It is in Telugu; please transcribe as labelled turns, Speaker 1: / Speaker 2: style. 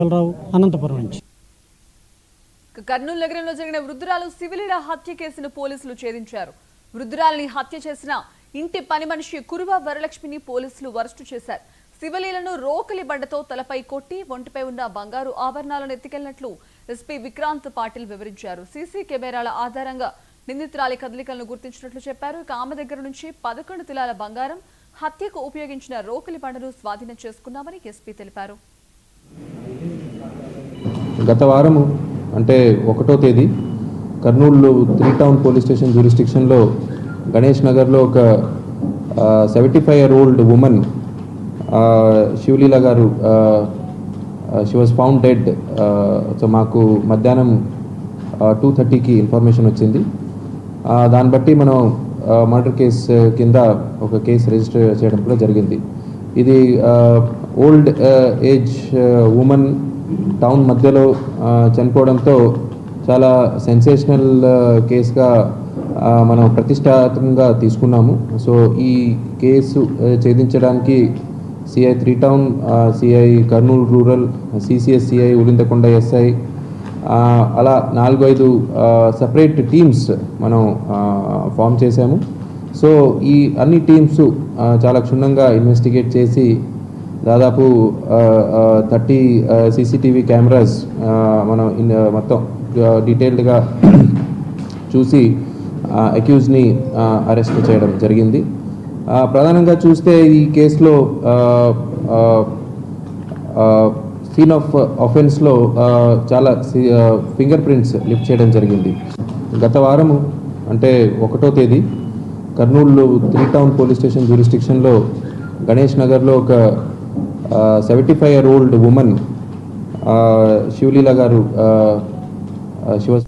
Speaker 1: అనంతపురం నుంచి.
Speaker 2: కర్నూలు నగరంలో జరిగిన వృద్ధురాలు శివలీల హత్య కేసును పోలీసులు ఛేదించారు. వృద్ధురాలిని హత్య చేసిన ఇంటి పని మనిషి కురువ వరలక్ష్మిని పోలీసులు అరెస్టు చేశారు. శివలీలను రోకలి బండతో తలపై కొట్టి ఒంటిపై ఉన్న బంగారు ఆభరణాలను ఎత్తుకెళ్లినట్లు ఎస్పీ విక్రాంత్ పాటిల్ వివరించారు. సీసీ కెమెరాల ఆధారంగా నిందితురాలి కదలికలను గుర్తించినట్లు చెప్పారు. ఆమె దగ్గర నుంచి 11 తులాల బంగారం, హత్యకు ఉపయోగించిన రోకలి బండను స్వాధీనం చేసుకున్నామని ఎస్పీ తెలిపారు.
Speaker 3: గత వారము అంటే 1వ తేదీ కర్నూలు 3 టౌన్ పోలీస్ స్టేషన్ జ్యూరిస్డిక్షన్లో గణేష్ నగర్లో ఒక 75-year-old ఉమెన్ శివలీల గారు she was found dead. So మాకు మధ్యాహ్నం 2:30కి ఇన్ఫర్మేషన్ వచ్చింది. దాన్ని బట్టి మనం మర్డర్ కేసు కింద ఒక కేసు రిజిస్టర్ చేయడం కూడా జరిగింది. ఇది ఓల్డ్ ఏజ్ ఉమెన్ టౌన్ మధ్యలో చనిపోవడంతో చాలా సెన్సేషనల్ కేసుగా మనం ప్రతిష్టాత్మకంగా తీసుకున్నాము. సో ఈ కేసు ఛేదించడానికి CI 3 town, CI Kurnool rural, CCS CI Ulindakonda SI అలా 4-5 సపరేట్ టీమ్స్ మనం ఫామ్ చేశాము. సో ఈ అన్ని టీమ్స్ చాలా క్షుణ్ణంగా ఇన్వెస్టిగేట్ చేసి దాదాపు 30 సీసీటీవీ కెమెరాస్ మనం మొత్తం డీటెయిల్డ్గా చూసి అక్యూజ్ని అరెస్ట్ చేయడం జరిగింది. ప్రధానంగా చూస్తే ఈ కేసులో సీన్ ఆఫ్ ఆఫెన్స్లో చాలా ఫింగర్ ప్రింట్స్ లిఫ్ట్ చేయడం జరిగింది. గత వారము అంటే 1వ తేదీ కర్నూలు 3 టౌన్ పోలీస్ స్టేషన్ జ్యూరిస్డిక్షన్లో గణేష్ నగర్లో ఒక 75-year-old ఉమెన్ శివలీల గారు షీ వాజ్